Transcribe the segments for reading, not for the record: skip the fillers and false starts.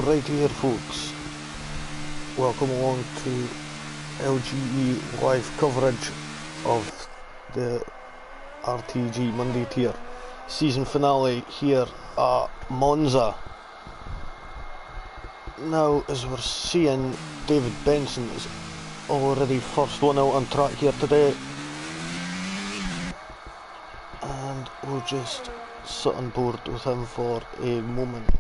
Alright here folks, welcome along to LGE live coverage of the RTG Monday tier season finale here at Monza. Now, as we're seeing, David Benson is already first one out on track here today, and we'll just sit on board with him for a moment.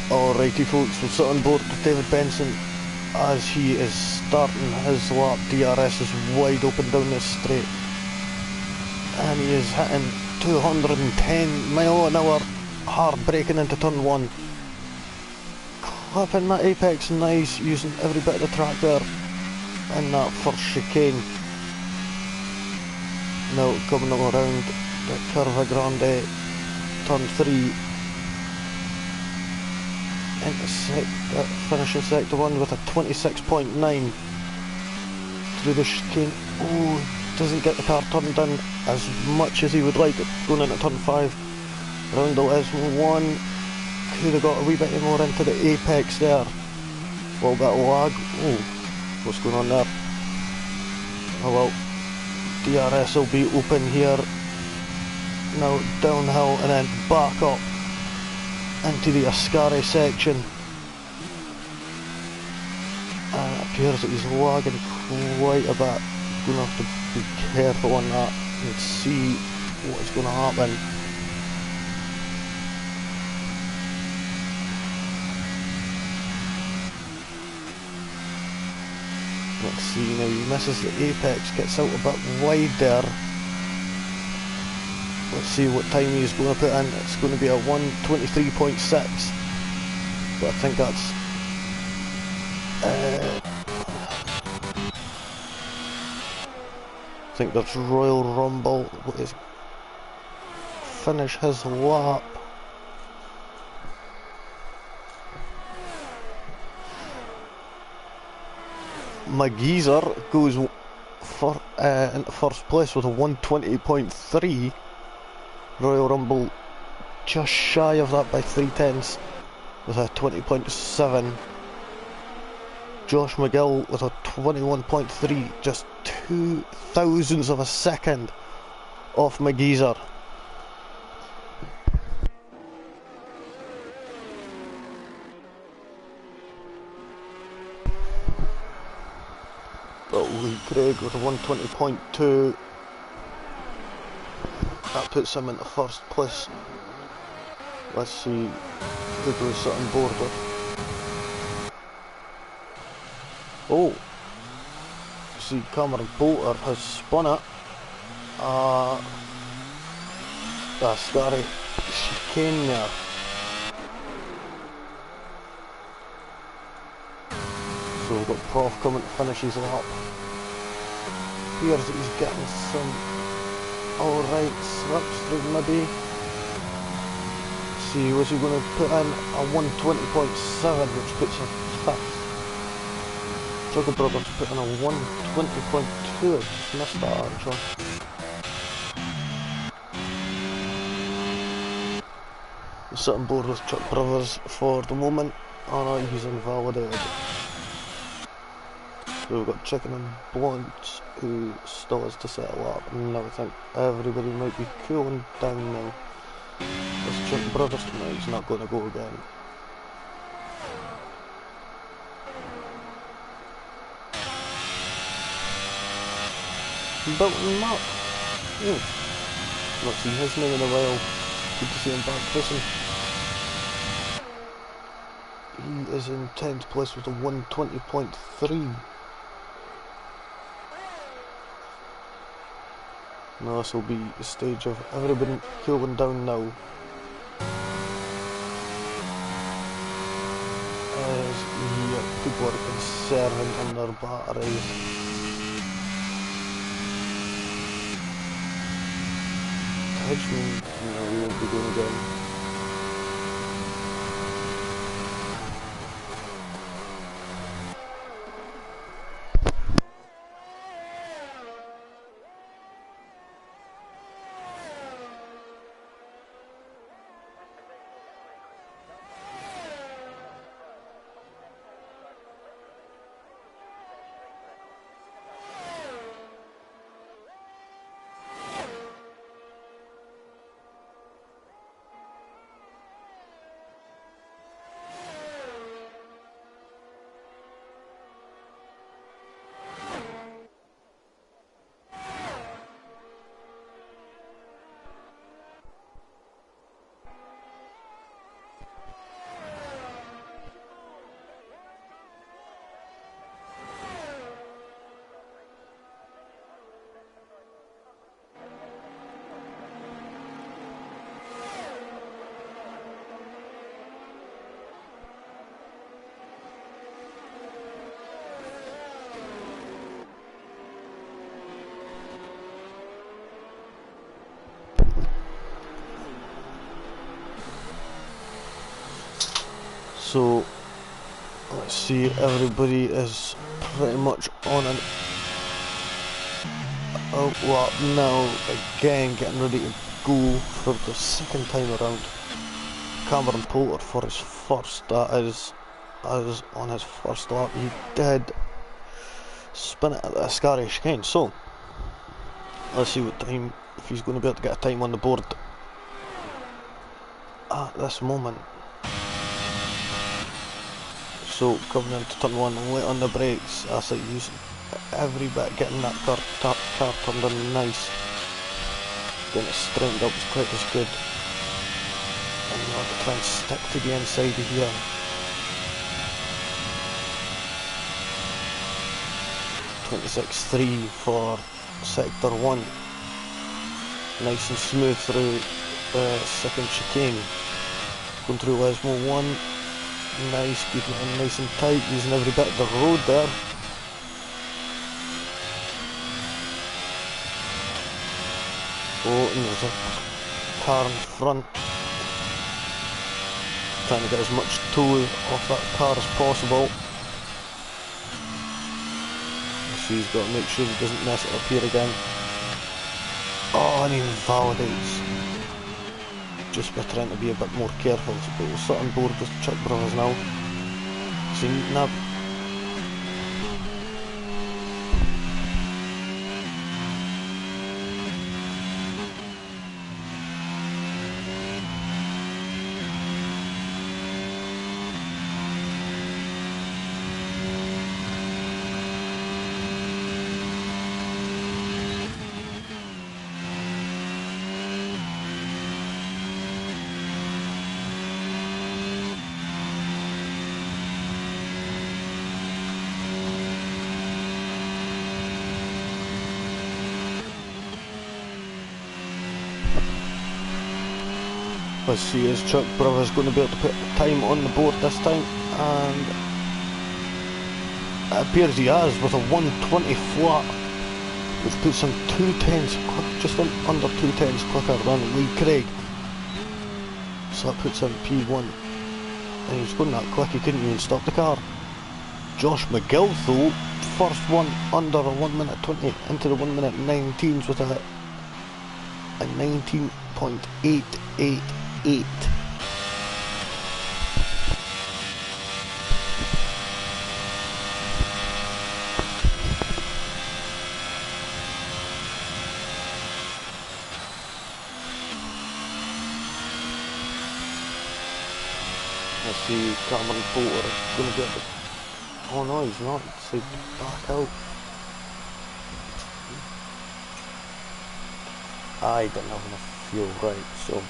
Alrighty folks, we'll sit on board with David Benson as he is starting his lap. DRS is wide open down this straight and he is hitting 210 mile an hour, hard braking into turn 1, clipping that apex nice, using every bit of the track there in that first chicane. Now coming around the Curva Grande, turn 3, into finishing sector 1 with a 26.9 through the chicane. Oh, doesn't get the car turned in as much as he would like it going into turn 5. Around the lesson 1, could have got a wee bit more into the apex there. A little bit of lag. Oh, what's going on there? Oh well, DRS will be open here. Now downhill and then back up into the Ascari section, and it appears that he's lagging quite a bit. Going to have to be careful on that and see what's going to happen. Let's see, now he misses the apex, gets out a bit wide there. Let's see what time he's going to put in. It's going to be a 1:23.6, but I think that's I think that's Royal Rumble. What is finish his lap? My geezer goes for into first place with a 1:20.3. Royal Rumble just shy of that by 3/10 with a 20.7. Josh McGill with a 21.3, just 2 thousandths of a second off my geezer. But Lee Craig with a 1:20.2. That puts him into first place. Let's see who goes sit on board with. Oh, see, Cameron Bolter has spun it. That's scary chicane there. So we've got Prof coming to finish his lap. Appears that he's getting some alright slipstream maybe. See, was he going to put in a 1:20.7, which puts him 5th. Juggle Brothers put in a 1:20.2, just missed that actually. We'll sit on board with Chuck Brothers for the moment. Oh no, he's invalidated. So we've got Chicken and Blunt, who still has to settle up, and I think everybody might be cooling down now. This Chuck Brothers tonight is not going to go again. building him up. Not seen his name in a while. Good to see him back racing. He is in 10th place with a 120.3. Now this will be the stage of everybody cooling down now. As people are conserving on their batteries. Hedgeman, no, we won't be going again. So let's see, everybody is pretty much on an lap now, again getting ready to go for the second time around. Cameron Poulter for his first, that is on his first lap. He did spin it at the Ascari chicane, so let's see what time, if he's going to be able to get a time on the board at this moment. So coming into turn 1, late on the brakes, I like using every bit, getting that car turned in nice, getting it straightened up as quick as good, and you want to try and stick to the inside of here. .26.3 for sector 1, nice and smooth through the second chicane, going through Lesmo 1. Nice, keeping it nice and tight, using every bit of the road there. Oh, and there's a car in front. Trying to get as much tow off that car as possible. So he's got to make sure he doesn't mess it up here again. Oh, and he invalidates. Just by trying to be a bit more careful, but we'll sit on board with Chuck Brothers now. Seen Nab. Let's see, is Chuck Brothers going to be able to put time on the board this time? And it appears he has, with a 120 flat, which puts him 2/10, just under 2/10 quicker than Lee Craig. So that puts him P1. And he was going that quick, he couldn't even stop the car. Josh McGill though, first one under a 1 minute 20 into the 1 minute 19s with a 19.888. Let's see, Cameron Poulter going to get the... Oh no, he's not, so back out. I didn't have enough fuel, right, so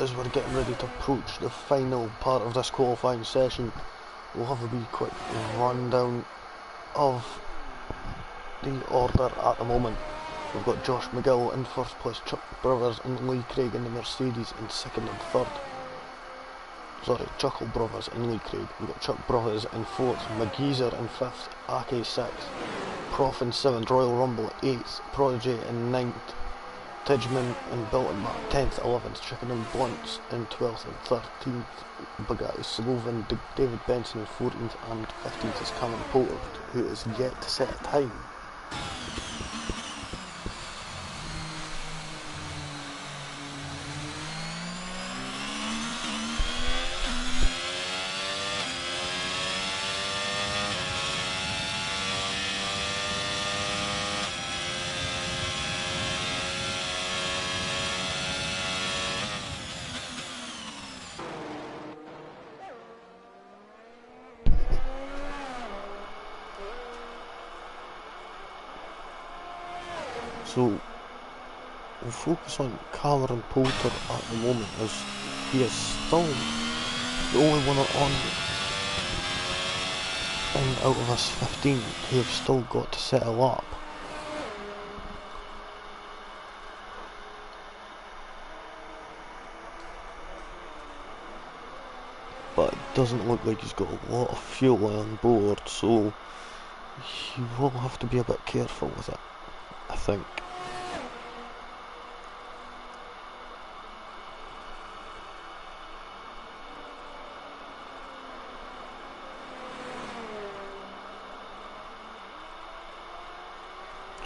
as we're getting ready to approach the final part of this qualifying session, we'll have a wee quick rundown of the order at the moment. We've got Josh McGill in first place, Chuck Brothers and Lee Craig in the Mercedes in second and third. Sorry, Chuckle Brothers and Lee Craig. We've got Chuck Brothers in fourth, McGeezer in fifth, Ake sixth, Prof in seventh, Royal Rumble eighth, Prodigy in ninth, Tidgeman and Bilton Mark 10th, 11th, Chicken and Blunts in 12th and 13th, Bugatti Slovan, David Benson in 14th and 15th is Cameron Poulter, who is yet to set a time. So we'll focus on Cameron Poulter at the moment, as he is still the only one on and out of us 15 who have still got to set a lap. But it doesn't look like he's got a lot of fuel on board, so he will have to be a bit careful with it, I think.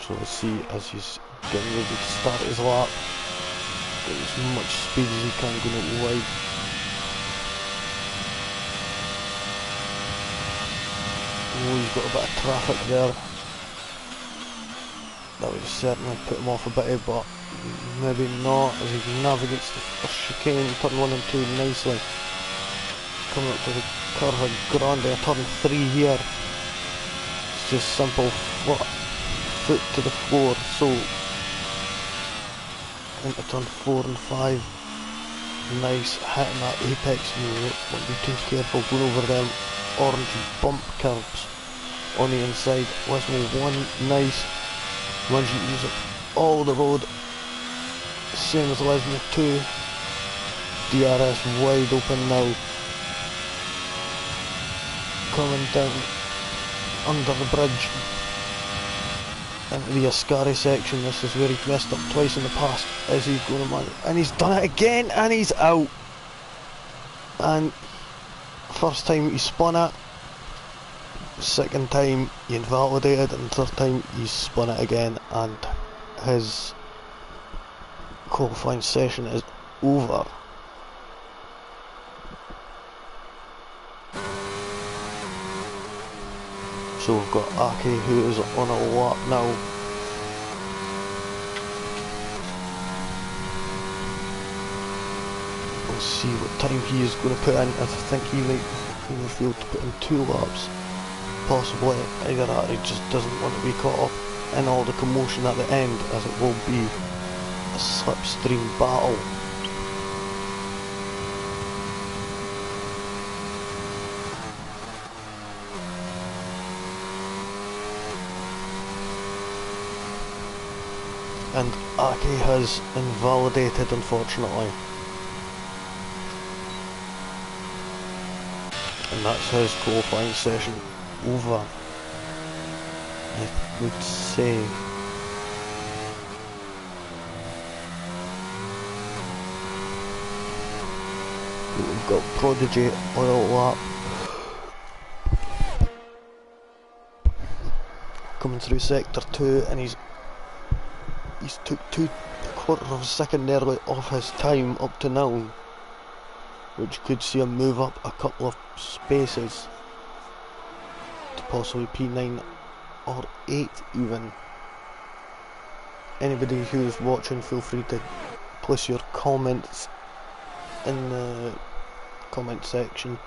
So let's see, as he's getting ready to start his lap, get as much speed as he can going out wide. Oh, he's got a bit of traffic there. That would certainly put him off a bit, but maybe not, as he navigates the first chicane, turn 1 and 2 nicely. Coming up to the Curva Grande, turn 3 here. It's just simple flat foot to the floor, so into turn 4 and 5. Nice, hitting that apex, you won't be too careful going over them orange bump curbs on the inside. Westmore 1, nice, runs you use it all the road, same as Lesmore 2. DRS wide open now, coming down under the bridge into the Ascari section. This is where he's messed up twice in the past. Is he going to manage? And he's done it again, and he's out. And first time he spun it, second time he invalidated, and third time he spun it again, and his qualifying session is over. So we've got Aki, who is on a lap now. We'll see what time he is going to put in. I think he might be able to put in 2 laps. Possibly. Either that, he just doesn't want to be caught up in all the commotion at the end, as it will be a slipstream battle. And Aki has invalidated, unfortunately. And that's his qualifying session over, I would say. We've got Prodigy oil lap coming through sector 2, and he's took 2/4 of a second nearly off his time up to now, which could see him move up a couple of spaces to possibly P9 or 8 even. Anybody who's watching, feel free to place your comments in the comment section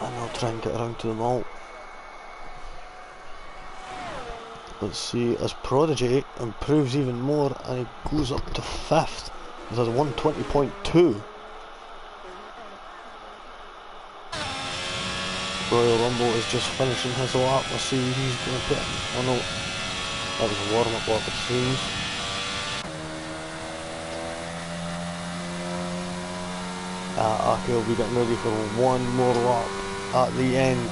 and I'll try and get around to them all. Let's see, as Prodigy improves even more and he goes up to 5th with a 120.2. Royal Rumble is just finishing his lap. Let's see who he's going to put in. Oh no, that was a warm-up lap it seems. Aki will be getting ready for one more lap at the end.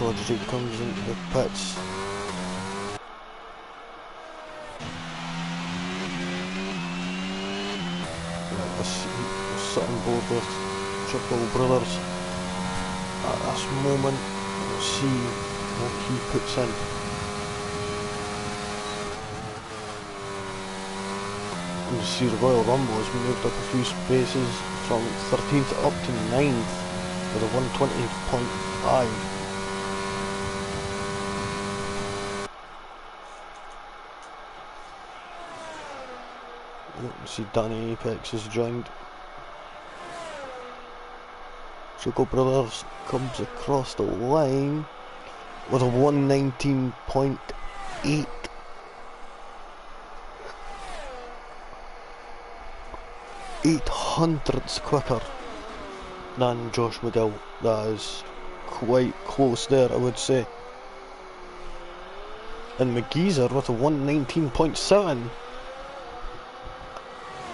Prodigy comes into the pits. Sit on board with Triple Brothers at this moment. Let's see what he puts in. You see the Royal Rumble has moved up a few spaces from 13th up to 9th with a 120.5. You can see Danny Apex has joined. Choco Brothers comes across the line with a 119.8. 800ths quicker than Josh McGill. That is quite close there, I would say. And McGeezer with a 119.7.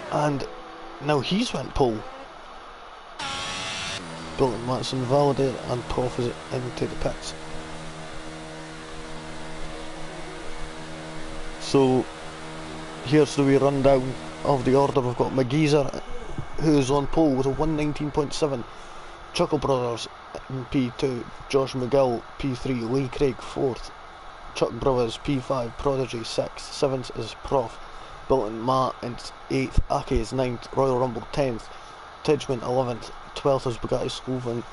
And now he's went pole. Bilton Matson validated and Toff is into the pits. So here's the wee rundown of the order. We've got McGeezer, who's on pole with a 119.7. Chuckle Brothers in P2, Josh McGill P3, Lee Craig 4th, Chuck Brothers P5, Prodigy 6th, 7th is Prof, Bilton Matt in 8th, Aki is 9th, Royal Rumble 10th, Tidgeman 11th, 12th is Bugatti Slovan,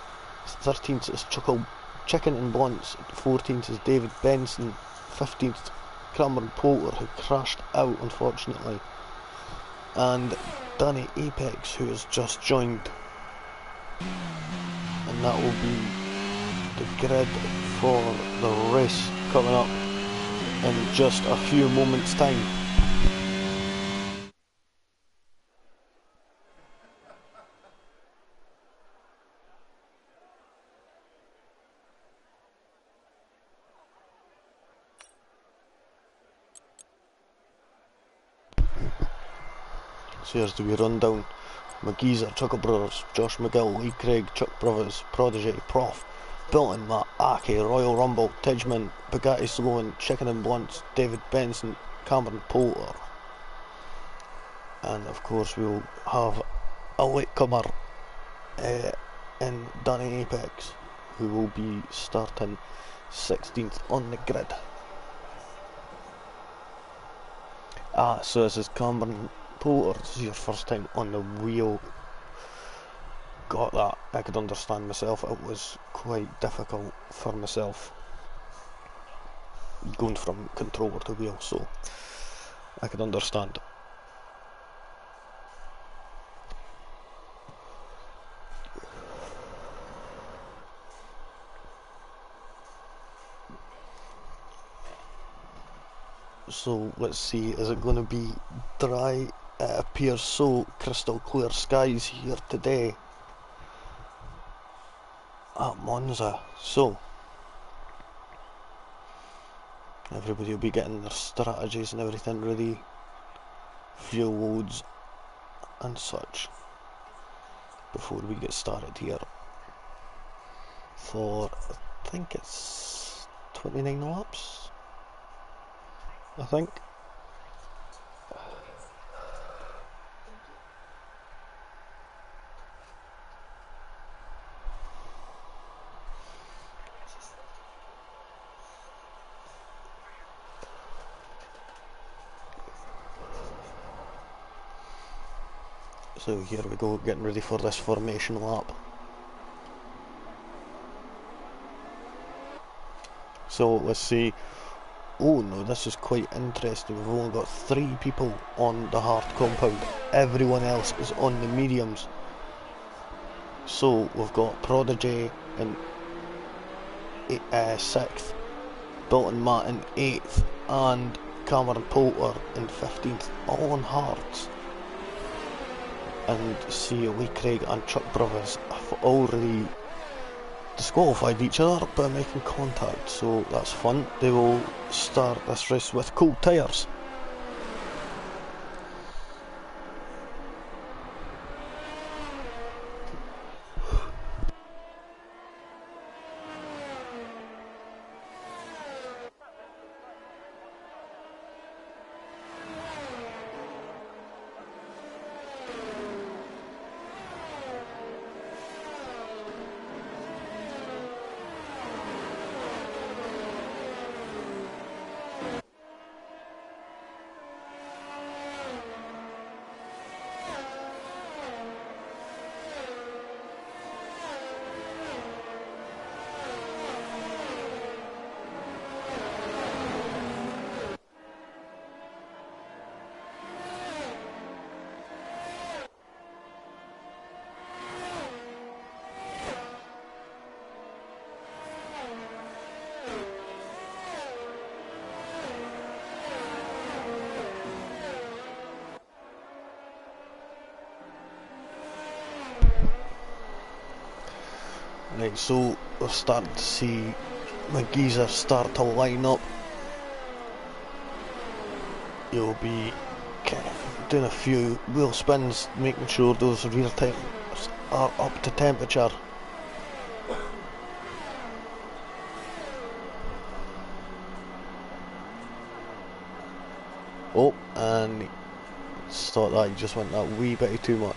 13th is Chicken and Blunts, 14th is David Benson, 15th Cameron Poulter, who crashed out unfortunately, and Danny Apex, who has just joined. And that will be the grid for the race coming up in just a few moments' time. So here's the wee rundown. McGeezer, Chuckle Brothers, Josh McGill, Lee Craig, Chuck Brothers, Prodigy, Prof, Bilton, Matt, Aki, Royal Rumble, Tidgeman, Bugatti Sloan, Chicken and Blunts, David Benson, Cameron Poulter. And of course we'll have a latecomer in Danny Apex, who will be starting 16th on the grid. So this is Cameron Poulter. This is your first time on the wheel. Got that. I could understand myself. It was quite difficult for myself going from controller to wheel, so I could understand. So let's see, is it going to be dry? It appears so. Crystal clear skies here today at Monza. So everybody will be getting their strategies and everything ready, fuel loads and such, before we get started here for, I think it's 29 laps, I think. So here we go, getting ready for this formation lap. So let's see. Oh no, this is quite interesting. We've only got 3 people on the hard compound. Everyone else is on the mediums. So we've got Prodigy in 6th, Dalton Matt in 8th, and Cameron Poulter in 15th, all on hards. And see, Lee Craig and Chuck Brothers have already disqualified each other by making contact, so that's fun. They will start this race with cold tyres. Right, so we're starting to see my geezer start to line up. You'll be kind of doing a few wheel spins, making sure those rear tires are up to temperature. Oh, and just thought that you just went that wee bit too much.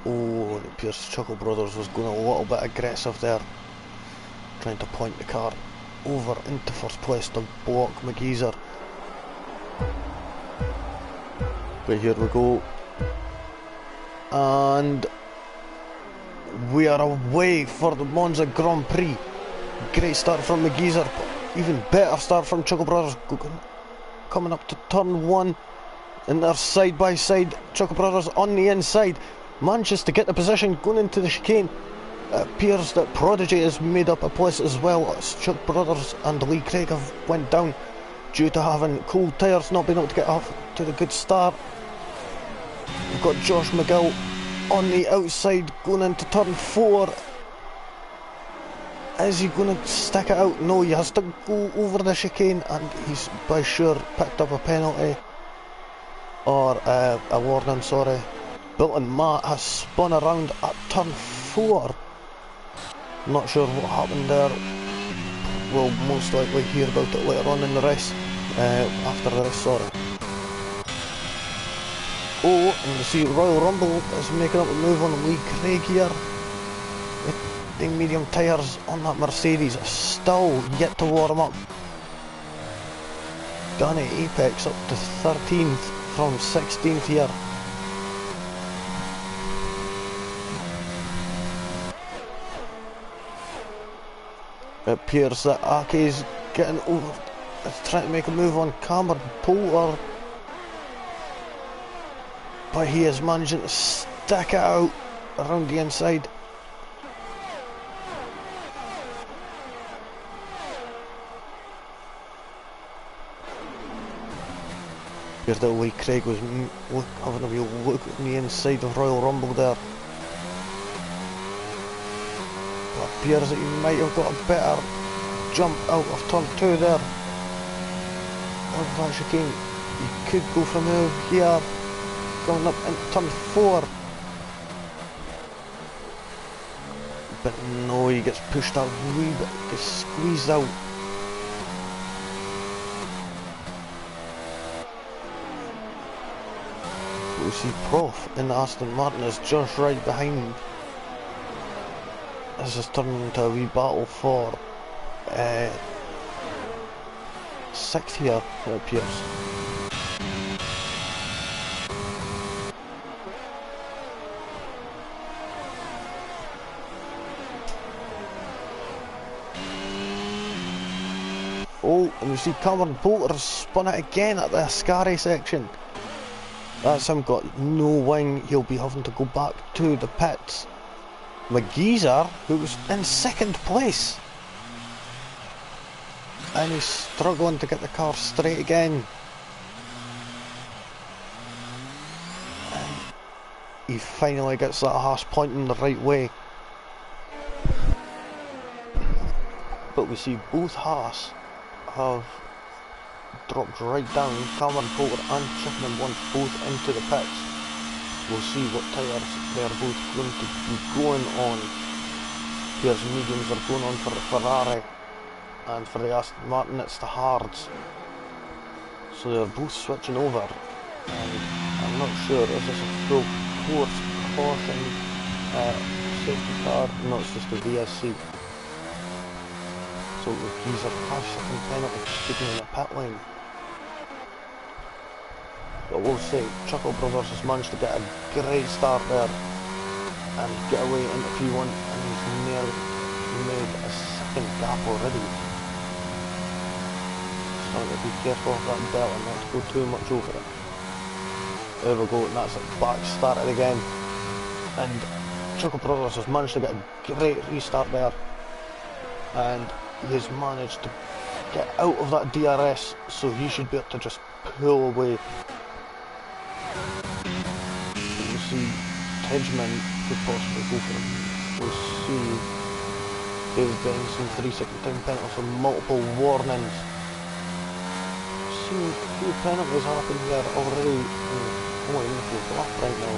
Oh, and it appears Chuckle Brothers was going a little bit aggressive there, trying to point the car over into first place to block McGeezer. But here we go, and we are away for the Monza Grand Prix. Great start from McGeezer, even better start from Chuckle Brothers, coming up to turn 1, and they're side by side. Chuckle Brothers on the inside, manages to get the position going into the chicane. It appears that Prodigy has made up a place as well, as Chuck Brothers and Lee Craig have went down due to having cold tyres, not being able to get off to the good start. We've got Josh McGill on the outside going into turn 4. Is he going to stick it out? No, he has to go over the chicane, and he's by sure picked up a penalty, or a warning, sorry. Dalton Matt has spun around at turn 4. Not sure what happened there. We'll most likely hear about it later on in the race, after the race, sorry. Oh, and you see Royal Rumble is making up a move on Lee Craig here. The medium tyres on that Mercedes are still yet to warm up. Danny Apex up to 13th from 16th here. It appears that Aki's getting over, is trying to make a move on Cameron Poulter, but he is managing to stick it out around the inside. Here's the way Craig was having a real look at the inside of Royal Rumble there. It appears that he might have got a better jump out of turn 2 there. Of that chicane, he could go from over here, going up into turn 4. But no, he gets pushed out a wee bit, gets squeezed out. We see Prof in the Aston Martin is just right behind. This is turning into a wee battle for 6th here, it appears. Oh, and you see Cameron Poulter spun it again at the Ascari section. That's him got no wing, he'll be having to go back to the pits. McGeezer, who was in 2nd place. And he's struggling to get the car straight again. And he finally gets that Haas pointing the right way. But we see both Haas have dropped right down. Cameron Poulter and Chicken and One both into the pits. We'll see what tyres they're both going to be going on. Here's mediums are going on for the Ferrari, and for the Aston Martin it's the hards. So they're both switching over, and I'm not sure, is this a full course caution safety car? No, it's just a VSC. So these are passing penalty for speaking in the pit lane. But we'll say Chuckle Brothers has managed to get a great start there and get away into P1, and he's nearly made a 2nd gap already. So to be careful of that belt and not to go too much over it. There we go, and that's it, back started again. And Chuckle Brothers has managed to get a great restart there, and he has managed to get out of that DRS, so he should be able to just pull away. We'll see Tedgeman could possibly go for him. We'll see David Benson 3-second time penalty for multiple warnings. Seen a few penalties happen there already. Oh, even if we're black right now.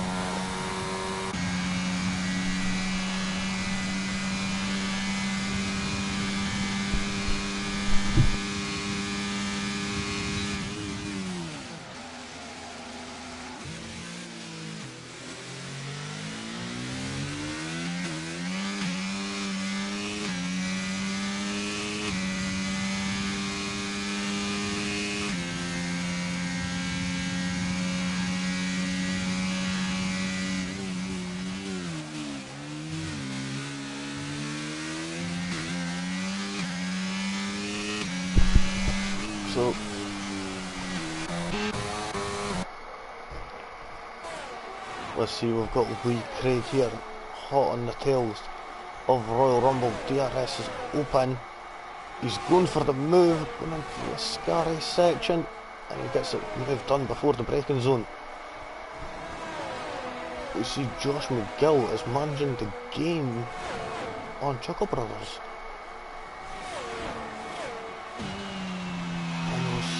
So let's see, we've got Lee Craig here, hot on the tails of Royal Rumble. DRS is open. He's going for the move, going into the Ascari section, and he gets it move done before the braking zone. We see Josh McGill is managing to gain on Chuckle Brothers.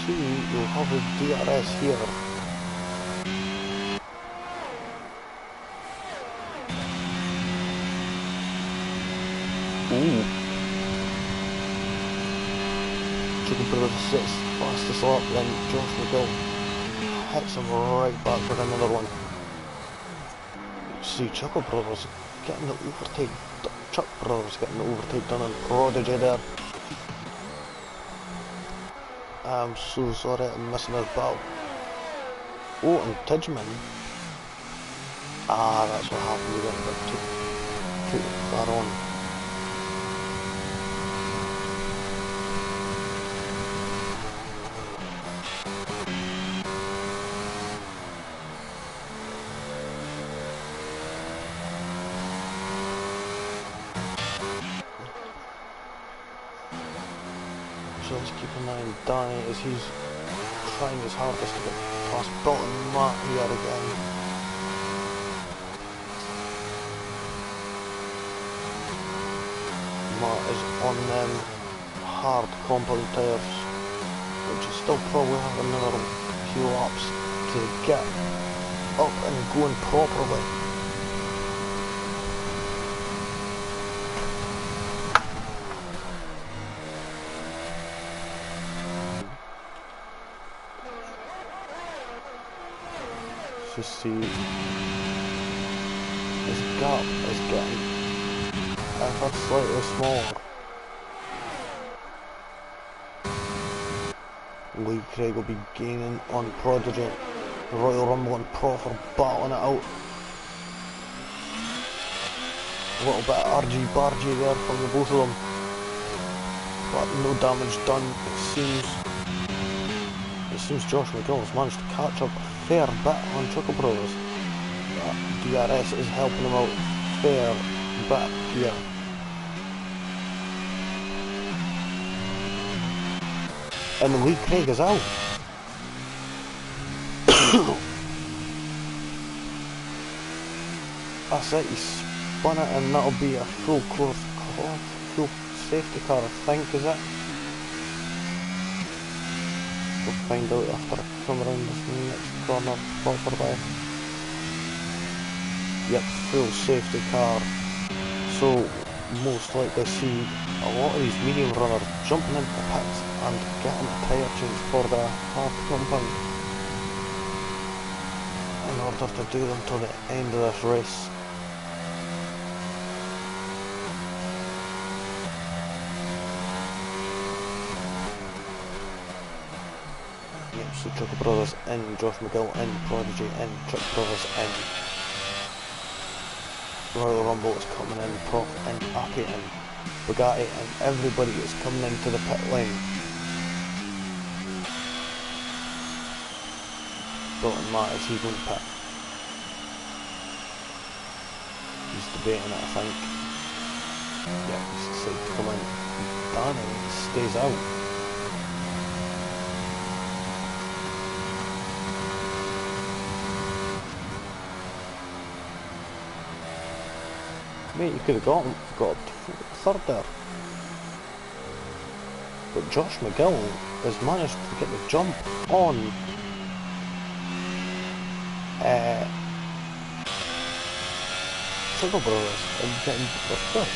We'll have a DRS here. Ooh. Chicken Brothers sits fastest lap, then Josh McGill hits him right back with another one. See, Chuckle Brothers getting the overtake. Chuck Brothers getting the overtake done on Prodigy there. I'm so sorry I'm missing his battle. Oh, and Tidgeman. Ah, that's what happened. We got a bit too far on. So let's keep an eye on Danny as he's trying his hardest to get past Dalton Matt here again. Matt is on them hard compound tyres, which is still probably have another few laps to get up and going properly. To see his gap is getting ever slightly smaller. Lee Craig will be gaining on Prodigy. Royal Rumble and Prof are battling it out. A little bit of RG-bargy there from the both of them, but no damage done. It seems Josh McGill has managed to catch up a fair bit on Chuckle Brothers. DRS is helping him out a fair bit here. And Lee Craig is out. That's it, he spun it and that'll be a full safety car, I think, is it? We'll find out after I come around this next corner properly. Yep, full safety car. So most likely see a lot of these medium runners jumping into the pits and getting a tyre change for the hard compound in order to do them till the end of this race. So Chuckle Brothers in, Josh McGill in, Prodigy in, Chuck Brothers in, Royal Rumble is coming in, Prof in, Aki in, Bugatti in, everybody is coming into the pit lane. Dalton Matt, is he going to pit? He's debating it, I think. Yeah, he's decided to come in. Danny stays out. Mate, you could have got third there. But Josh McGill has managed to get the jump on Chuckle Brothers and getting the first.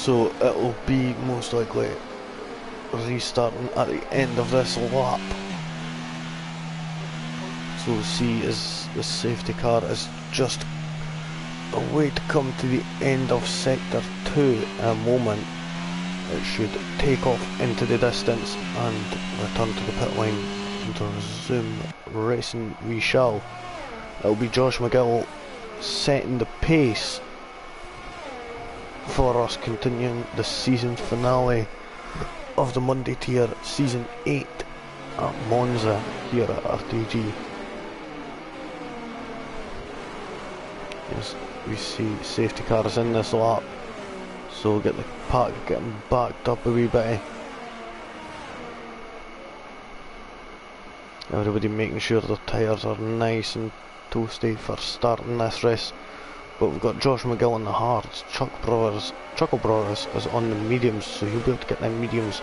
so it'll be most likely restarting at the end of this lap. So we'll see as the safety car is just away to come to the end of sector 2 in a moment. It should take off into the distance and return to the pit lane and resume racing we shall. It'll be Josh McGill setting the pace for us, continuing the season finale of the Monday tier season 8 at Monza here at RTG. Yes, we see safety cars in this lap, so we'll get the pack getting backed up a wee bit. Everybody making sure their tyres are nice and toasty for starting this race. But we've got Josh McGill on the hards, Chuckle Brothers is on the mediums, so he'll be able to get them mediums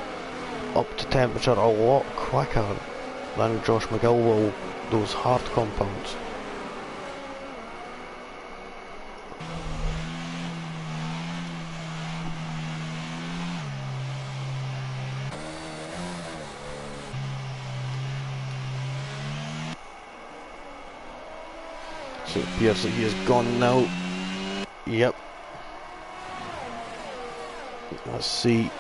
up to temperature a lot quicker than Josh McGill will those hard compounds. So it appears that he is gone now. Yep. Let's see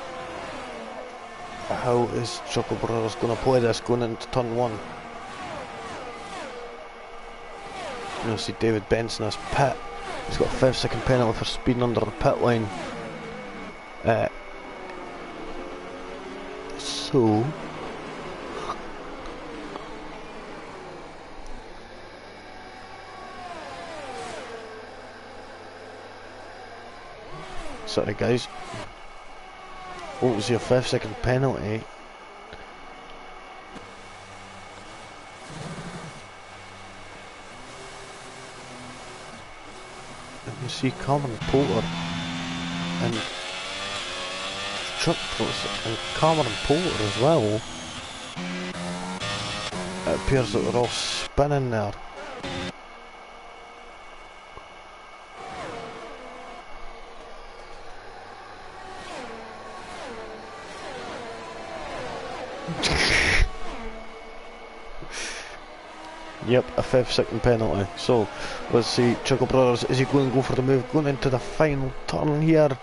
how is Chuckle Brothers going to play this going into turn 1. You'll see David Benson as pit. He's got a 5-second penalty for speeding under the pit line. Sorry guys. What was your 5-second penalty? And you see Cameron Poulter and Chuck Poulter and Cameron Poulter as well. It appears that they're all spinning there. Yep, a 5-second penalty. So, let's see, Chuckle Brothers, is he going to go for the move? Going into the final turn here.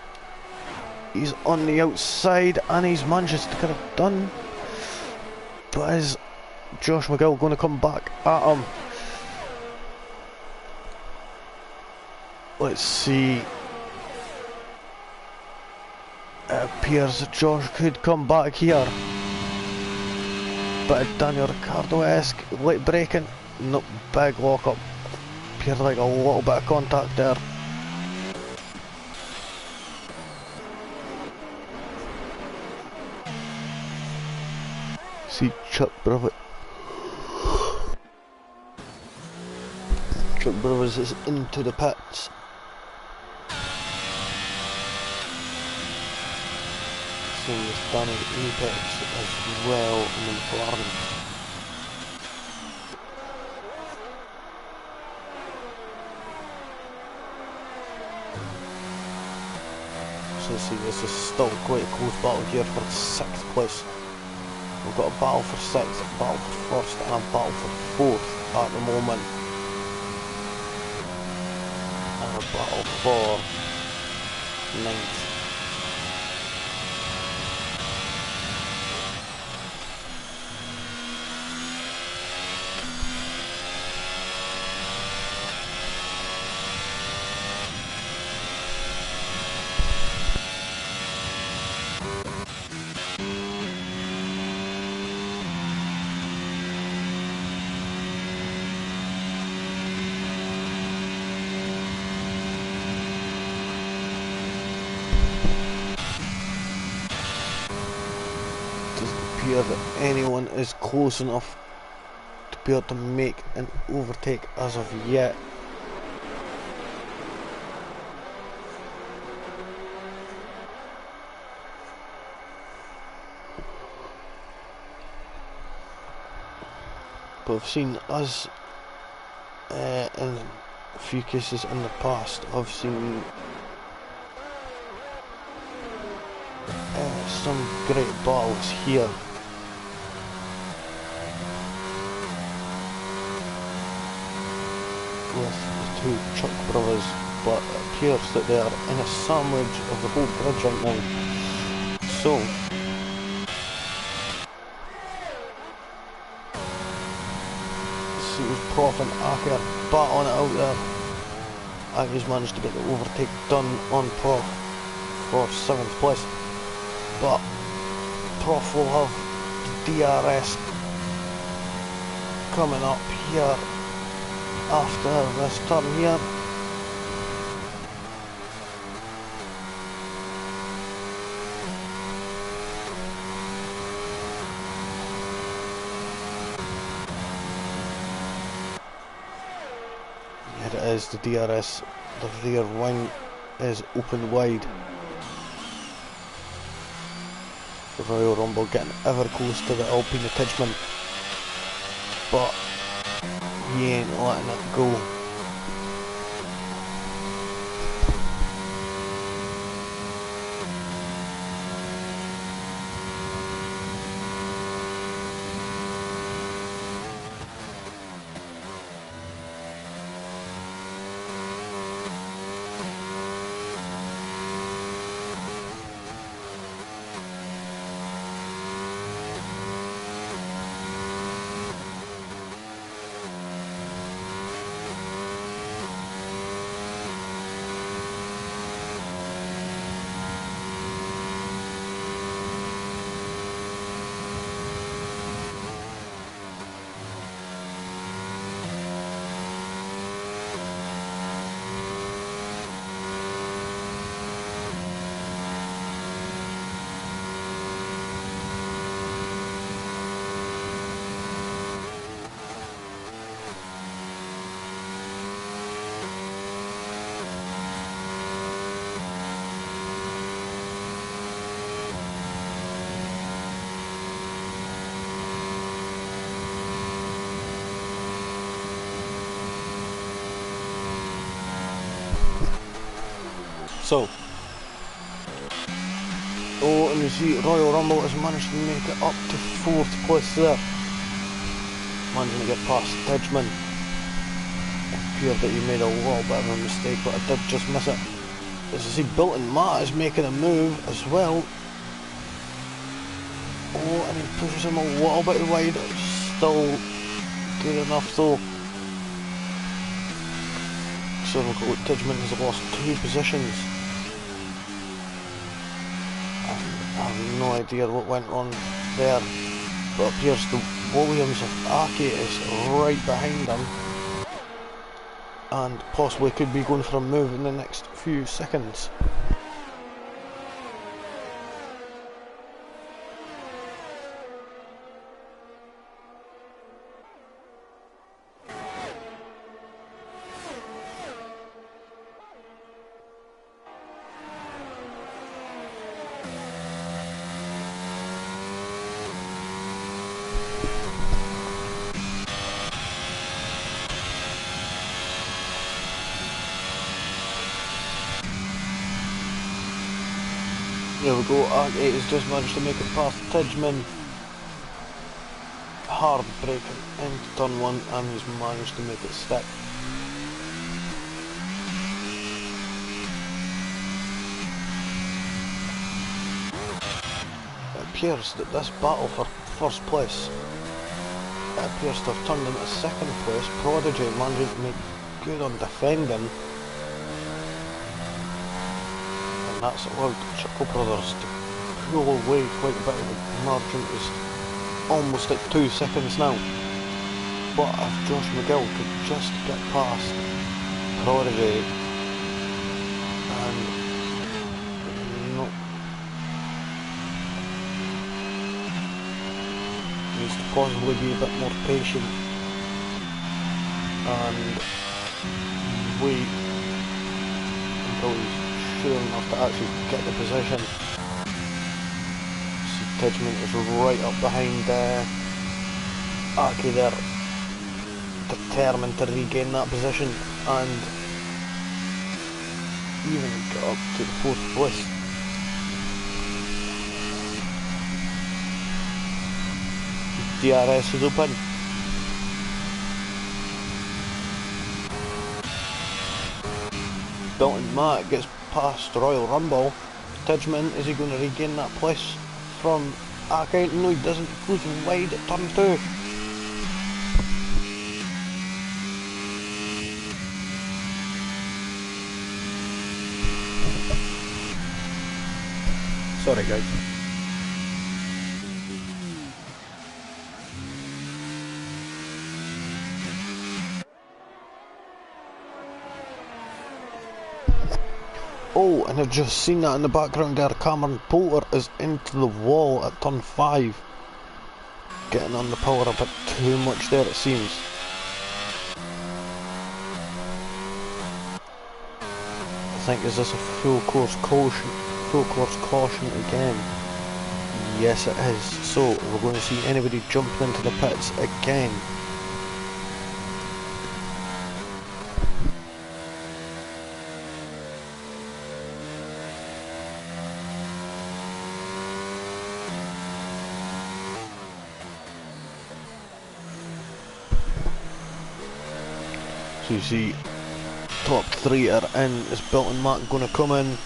He's on the outside and he's managed to get it done. But is Josh McGill going to come back at him? Let's see. It appears that Josh could come back here. Bit of Daniel Ricciardo-esque, late braking. Nope, big lock up. Appears like a little bit of contact there. See Chuck Brothers is into the pits. Same as Danny Apex as well in the McLaren. So see, this is still quite a close battle here for 6th place. We've got a battle for 6th, a battle for 1st and a battle for 4th at the moment. And a battle for 9th. That anyone is close enough to be able to make an overtake as of yet. But I've seen us in a few cases in the past, I've seen some great battles here. With the two truck brothers, but it appears that they are in a sandwich of the whole bridge right now. So, see, it was Prof and Aki are battling it out there. Aki's managed to get the overtake done on Prof for 7th place, but Prof will have the DRS coming up here after this turn here. Here it is, the DRS, the rear wing is open wide. The Royal Rumble getting ever close to the Alpine Tijman, but he ain't letting it go. So, oh, and you see Royal Rumble has managed to make it up to 4th place there. Managing to get past Tijman. It appeared that he made a little bit of a mistake, but I did just miss it. As you see, Bilton Matt is making a move as well. Oh, and he pushes him a little bit wide. Still good enough though. So Tijman has lost 2 positions. I have no idea what went wrong there, but it appears the Williams of Aki is right behind him and possibly could be going for a move in the next few seconds. There we go, R8 has just managed to make it past Tijman. Hard braking into turn 1 and he's managed to make it stick. It appears that this battle for 1st place, it appears to have turned into 2nd place. Prodigy managing to make good on defending. And that's allowed Chuckle Brothers to pull away quite a bit of the margin. Is almost at 2 seconds now. But if Josh McGill could just get past Prodigy, and no, needs to possibly be a bit more patient and wait until he's sure enough to actually get the position. See, Tijman is right up behind Aki there, determined to regain that position and even get up to the 4th place. DRS is open. Dalton Matt gets past Royal Rumble. Tidgeman, is he going to regain that place from R10? No, he doesn't. He goes wide at turn 2. Sorry guys. Oh, and I've just seen that in the background there. Cameron Poulter is into the wall at turn 5. Getting on the power a bit too much there, it seems. I think, is this a full course caution? Full course caution again? Yes it is. So we're going to see anybody jumping into the pits again. So you see top 3 are in. Is Dalton Matt going to come in?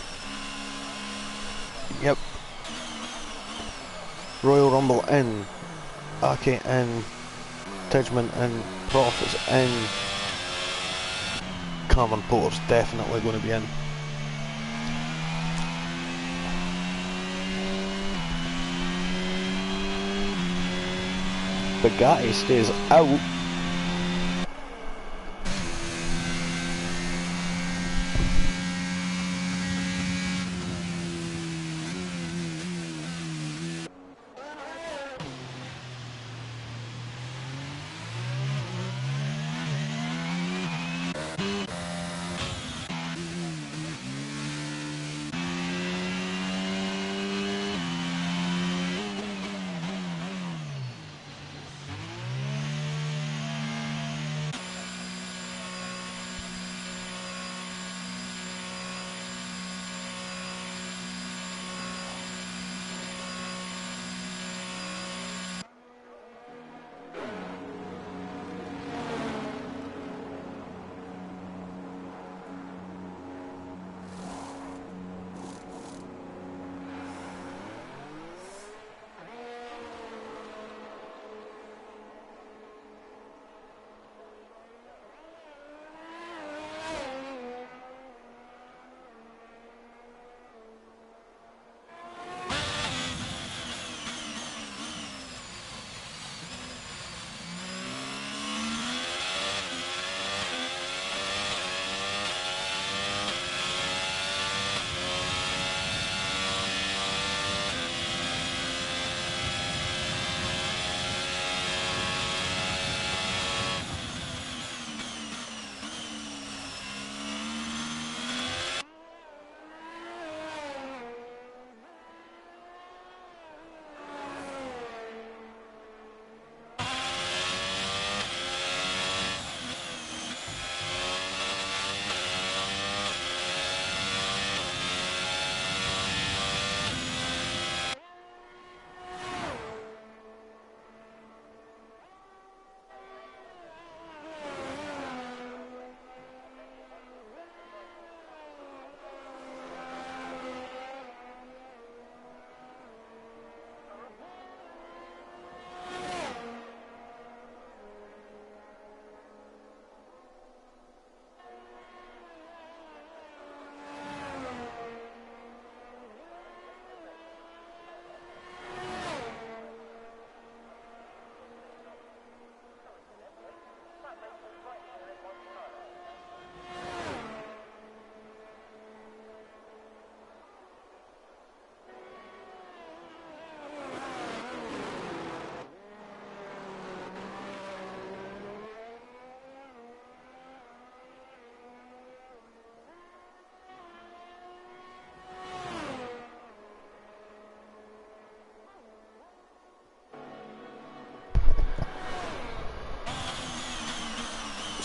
Yep. Royal Rumble in, Ake in, Tidgeman in, Profits in, Cameron Poulter's definitely going to be in. Bugatti stays out.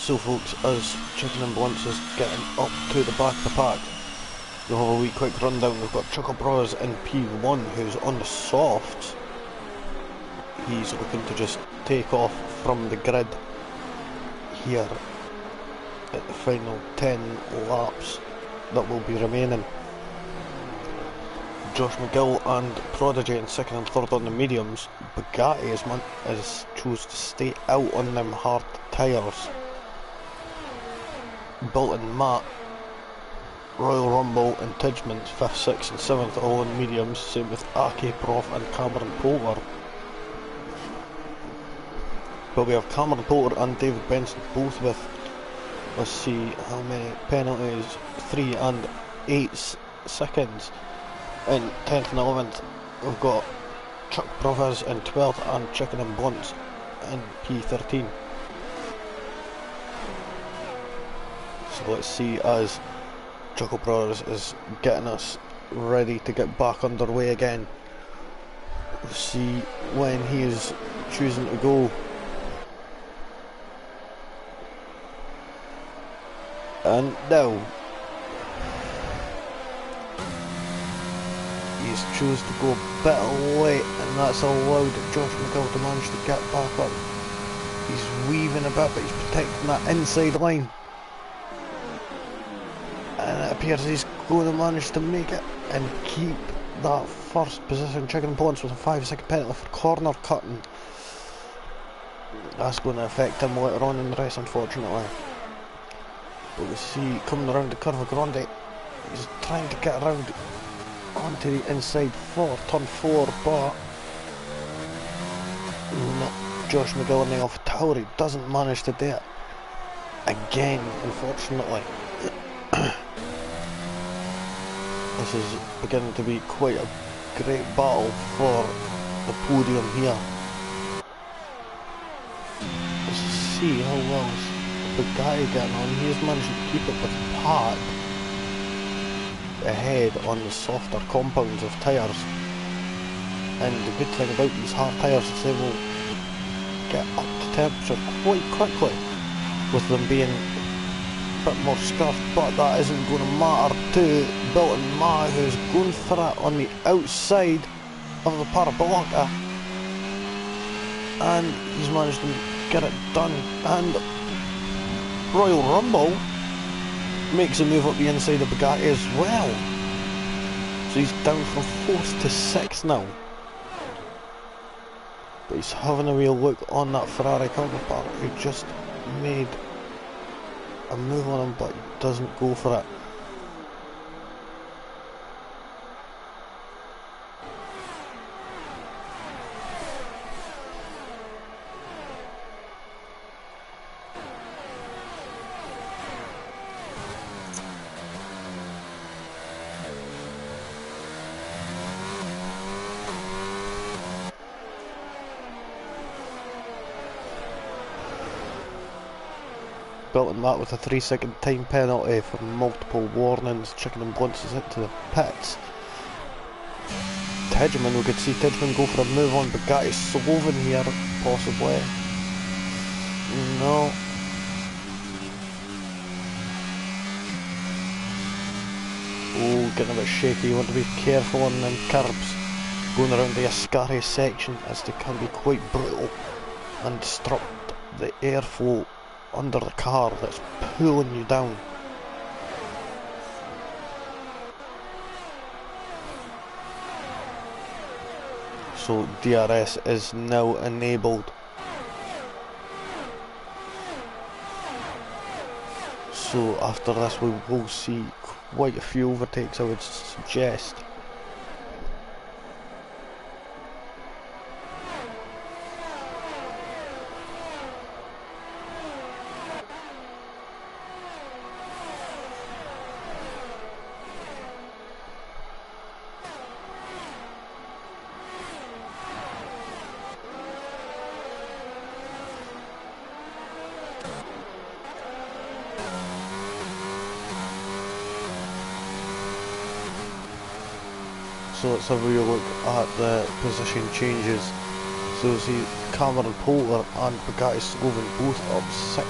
So folks, as Chicken and Blunts is getting up to the back of the pack, we'll have a wee quick rundown. We've got Chuckle Bros in P1 who's on the softs. he's looking to just take off from the grid here at the final 10 laps that will be remaining. Josh McGill and Prodigy in second and third on the mediums. Bugatti is chose to stay out on them hard tyres. Bolton, Matt, Royal Rumble and Tidgman's 5th, 6th and 7th all on mediums, same with Aki, Prof and Cameron Poulter. But we have Cameron Poulter and David Benson both with, let's see how many penalties, 3 and 8 seconds. In 10th and 11th we've got Chuck Brothers in 12th and Chicken and Blunts in P13. So let's see as Chuckle Brothers is getting us ready to get back underway again. We'll see when he is choosing to go. And now he's chosen to go a bit late, and that's allowed Josh McGill to manage to get back up. He's weaving a bit, but he's protecting that inside line. And it appears he's going to manage to make it and keep that first position. Chicken Points with a 5-second penalty for corner cutting. That's going to affect him later on in the race, unfortunately. But we see coming around the Curva Grande, he's trying to get around onto the inside for turn 4, but no, Josh McGill and the AlphaTauri doesn't manage to do it again, unfortunately. This is beginning to be quite a great battle for the podium here. Let's see how well the guy getting on. He has managed to keep it with Pat ahead on the softer compounds of tyres. And the good thing about these hard tyres is they will get up to temperature quite quickly with them being a bit more scuffed, but that isn't going to matter to Bilton Ma, who's going for it on the outside of the Parabolica, and he's managed to get it done. And Royal Rumble makes a move up the inside of Bugatti as well, so he's down from 4th to 6th now. But he's having a real look on that Ferrari counterpart who just made a move on him, but he doesn't go for it. Bilton Matt with a 3-second time penalty for multiple warnings. Chicken and Blunts is into the pits. Tidgman, we could see Tidgman go for a move on Bugatti Sloven here, possibly. No. Oh, getting a bit shaky. You want to be careful on them curbs going around the Ascari section, as they can be quite brutal and disrupt the airflow under the car that's pulling you down. So DRS is now enabled. So after this we will see quite a few overtakes, I would suggest. So let's have a real look at the position changes. So see Cameron Poulter and Bugatti Sloven both up six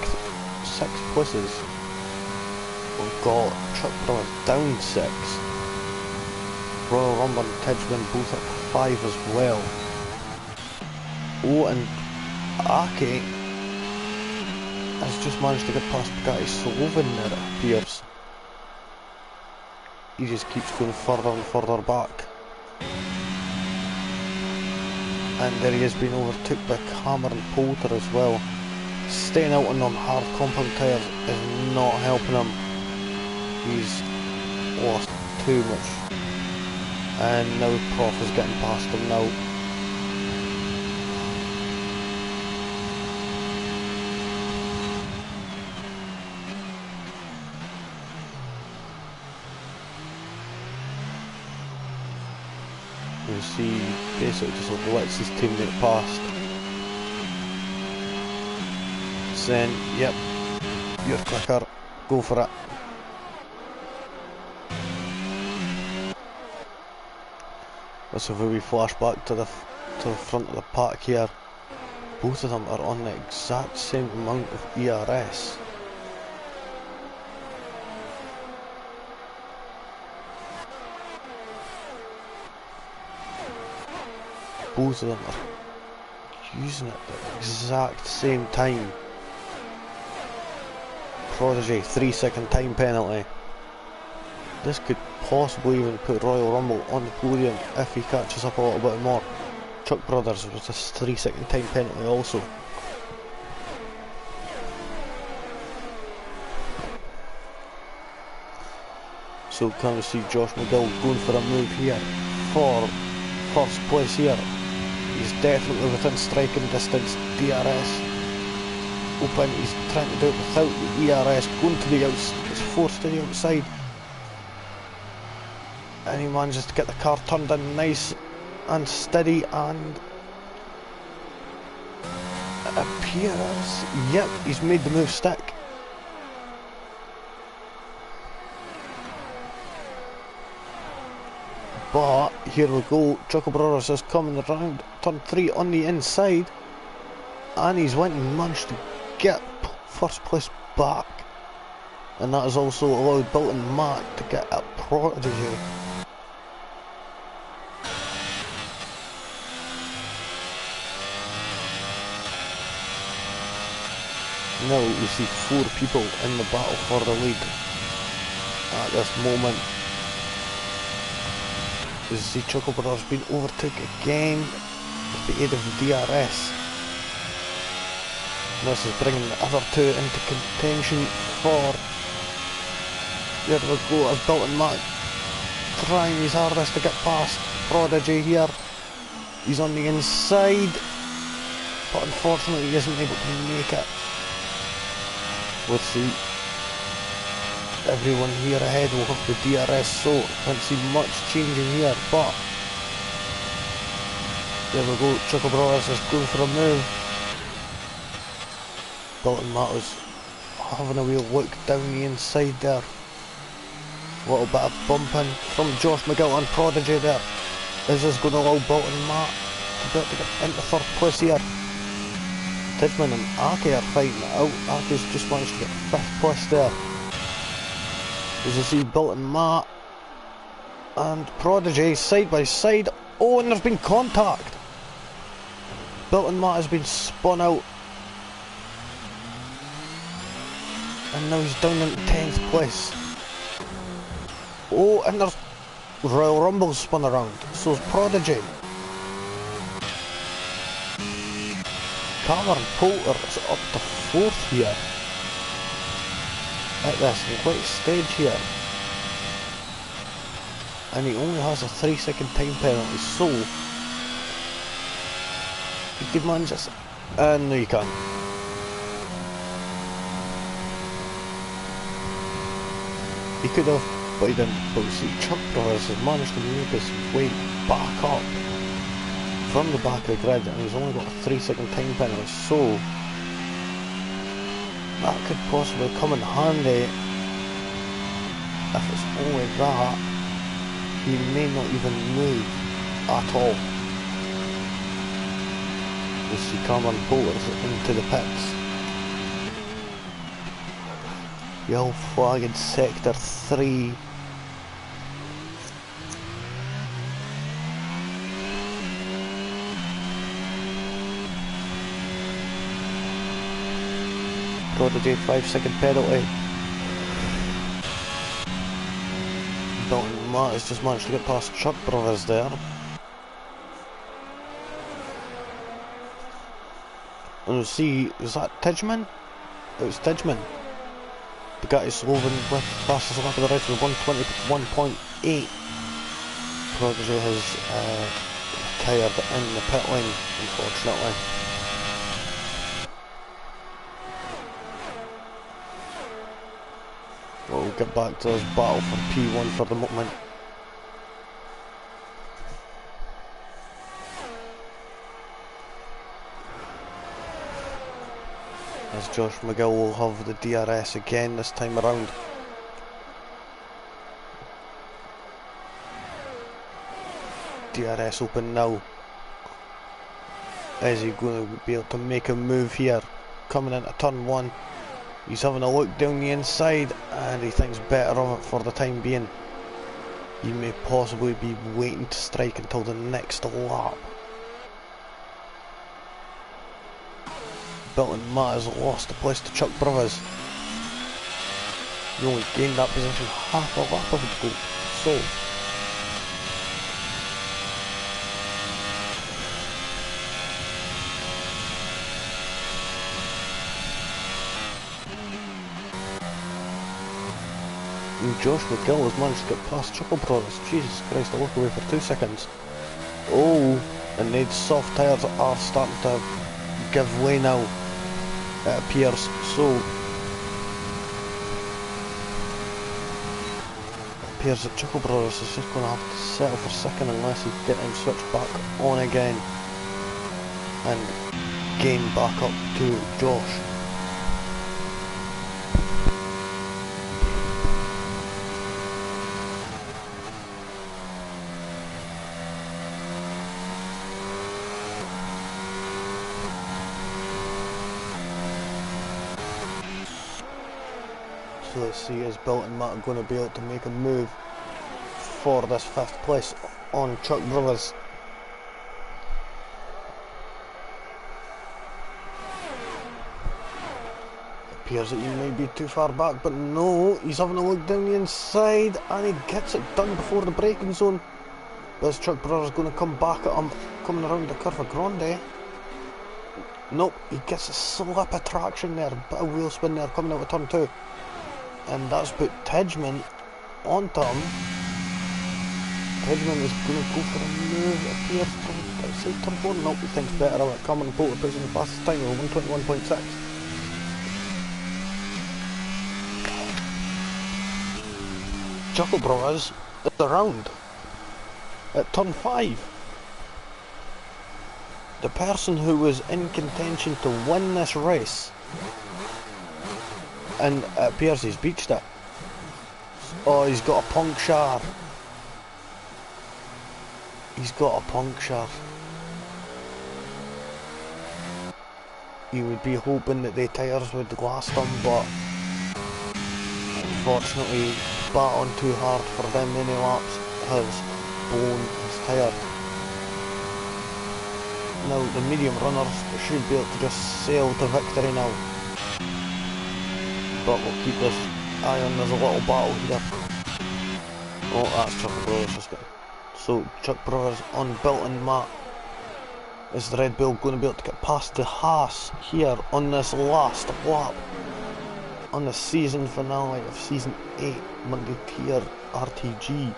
places. We've got Chuck Brothers down 6. Royal Rumble and Tidgman both at 5 as well. Oh, and Aki has just managed to get past the guy Slovin there, it appears. He just keeps going further and further back. And there he is being overtook by Cameron Poulter as well. Staying out on them hard compound tyres is not helping him. He's lost too much. And now Prof is getting past him now. You see, basically just lets his teammate past. Saying, yep, you're quicker, go for it. Let's have a wee flashback to the front of the pack here. Both of them are on the exact same amount of ERS. Both of them are using it at the exact same time. Prodigy, 3-second time penalty. This could possibly even put Royal Rumble on the podium if he catches up a little bit more. Chuck Brothers with this 3-second time penalty also. So can we see Josh McGill going for a move here for first place here. He's definitely within striking distance. DRS open, he's trying to do it without the ERS, going to the outside, he's forced to the outside. And he manages to get the car turned in nice and steady, and it appears, yep, he's made the move stick. But here we go, Chuckle Brothers is coming around turn 3 on the inside, and he's went and managed to get first place back, and that has also allowed Bilton Matt to get a Prodigy. Now we see 4 people in the battle for the lead at this moment. You see Chuckle Brothers being overtook again with the aid of the DRS. And this is bringing the other 2 into contention for... There we go, as Bilton Matt trying his hardest to get past Prodigy here. He's on the inside, but unfortunately he isn't able to make it. With everyone here ahead will have the DRS, so can't see much changing here, but there we go, Chuckle Brothers is going for a move. Bilton Matt is having a wee look down the inside there. A little bit of bumping from Josh McGill and Prodigy there. Is this going to allow Bilton Matt to be able to get into third place here? Tidman and Aki are fighting it out. Aki's just managed to get 5th place there. As you see Bilton Matt and Prodigy side by side. Oh, and there's been contact. Bilton Matt has been spun out. And now he's down in 10th place. Oh, and there's Royal Rumble spun around. So is Prodigy. Cameron Poulter is up to 4th here at this late stage here, and he only has a 3-second time penalty, so he could manage this. And no, you can't. He could have, but he didn't. But we see Chuck Brothers has managed to make his way back up from the back of the grid, and he's only got a 3-second time penalty, so that could possibly come in handy. If it's only that, he may not even move at all. We see Cameron Poulter into the pits. Yellow flag in sector 3. Prodigy 5-second penalty. Dalton Matt has just managed to get past Chuck Brothers there. And we'll see, is that Tidgeman? It was Tidgeman. The guy is Sloven with fastest lap of the race with 121.8. Prodigy has retired in the pit lane, unfortunately. We'll get back to this battle for P1 for the moment. As Josh McGill will have the DRS again this time around. DRS open now. Is he going to be able to make a move here? Coming into turn 1. He's having a look down the inside and he thinks better of it for the time being. He may possibly be waiting to strike until the next lap. Dalton Matt has lost the place to Chuck Brothers. He only gained that position half a lap ago. So Josh McGill has managed to get past Chuckle Brothers. Jesus Christ, I look away for 2 seconds. Oh, and these soft tyres are starting to give way now, it appears. So it appears that Chuckle Brothers is just going to have to settle for second unless he get him switched back on again and gain back up to Josh. So let's see, is Dalton Matt going to be able to make a move for this 5th place on Chuck Brothers? It appears that he may be too far back, but no, he's having a look down the inside and he gets it done before the braking zone. This Chuck Brothers going to come back at him, coming around the curve of Grande. Nope, he gets a slip of traction there, bit of wheel spin there coming out of turn 2. And that's put Tidgeman onto him. Tidgeman is going to go for a move, it appears, to outside turn 4. Nope, he thinks better of it. Coming and pole position, the fastest time of 121.6. Chuckle Brothers is around at turn 5. The person who was in contention to win this race, and it appears he's beached it. Oh, he's got a puncture. He's got a puncture. You would be hoping that the tyres would last him, but unfortunately, battling too hard for them many laps has blown his tyre. Now the medium runners should be able to just sail to victory now. But we'll keep this eye on, there's a little battle here. Oh, that's Chuck Brothers just got. So Chuck Brothers on Dalton Matt. Is the Red Bull going to be able to get past the Haas here on this last lap? On the season finale of Season 8, Monday Tier RTG.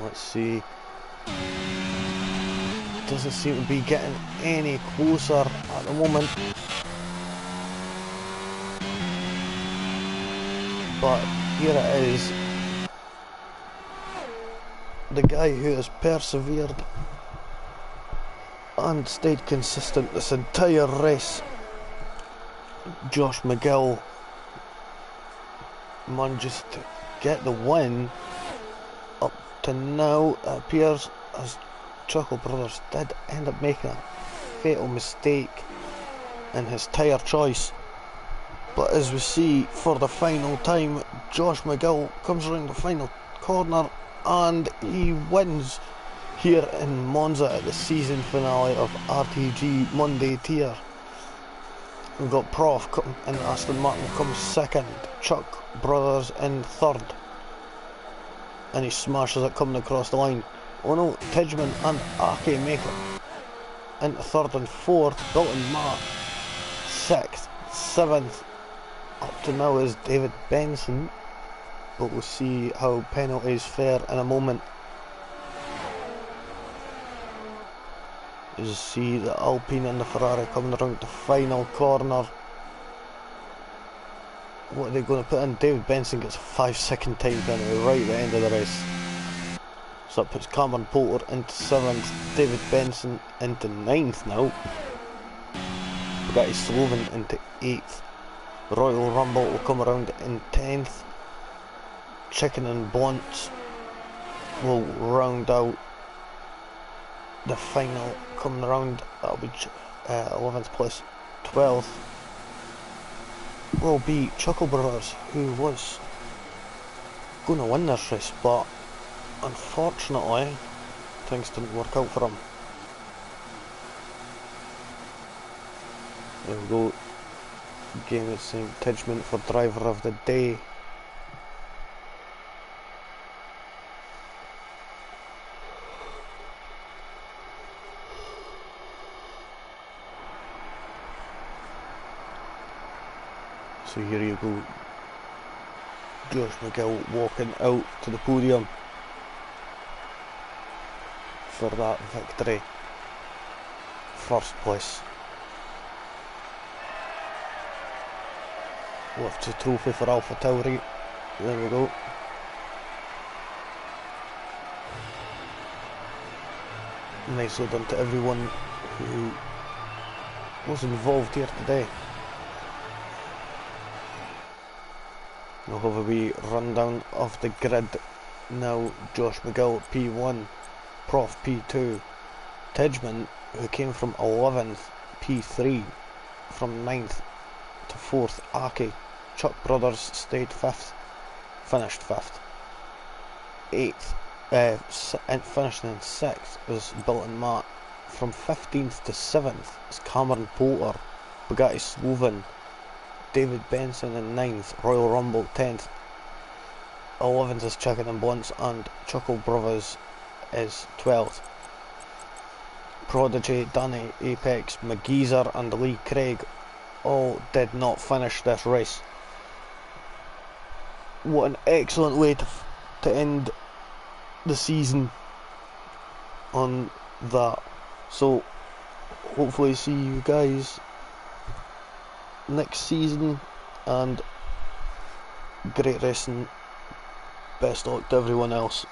Let's see. Doesn't seem to be getting any closer at the moment. But here it is. The guy who has persevered and stayed consistent this entire race, Josh McGill, manages to get the win. Up to now, it appears as Chuckle Brothers did end up making a fatal mistake in his tyre choice. But as we see for the final time, Josh McGill comes around the final corner and he wins here in Monza at the season finale of RTG Monday tier. We've got Prof in Aston Martin comes second, Chuck Brothers in third, and he smashes it coming across the line. Oh no, Tidgeman and Ake make it into third and fourth. Dalton Matt sixth, seventh. Up to now is David Benson, but we'll see how penalties fare in a moment. You see the Alpine and the Ferrari coming around the final corner. What are they going to put in? David Benson gets a 5-second time penalty right at the end of the race. So that puts Cameron Poulter into 7th, David Benson into 9th now. Bugatti Sloven into 8th. Royal Rumble will come around in 10th. Chicken and Blunts will round out the final coming around. That'll be 11th place. 12th will be Chuckle Brothers, who was going to win this race, but unfortunately things didn't work out for him. There we go. Game at St. Tidgeman for driver of the day. So here you go, Josh McGill walking out to the podium for that victory. First place. Lifts a trophy for Alpha Tauri. There we go. Nicely done to everyone who was involved here today. We'll have a wee rundown of the grid now. Josh McGill P1, Prof P2, Tidgeman, who came from 11th, P3, from 9th to 4th, Aki. Chuck Brothers stayed 5th, finished 5th. 8th, and finished in 6th is Dalton Matt. From 15th to 7th is Cameron Poulter, Bugatti Sloven. David Benson in 9th, Royal Rumble 10th, 11th is Chicken and Blunts, and Chuckle Brothers is 12th. Prodigy, Danny, Apex, McGeezer and Lee Craig all did not finish this race. What an excellent way to end the season on that. So hopefully see you guys next season, and great racing. Best luck to everyone else.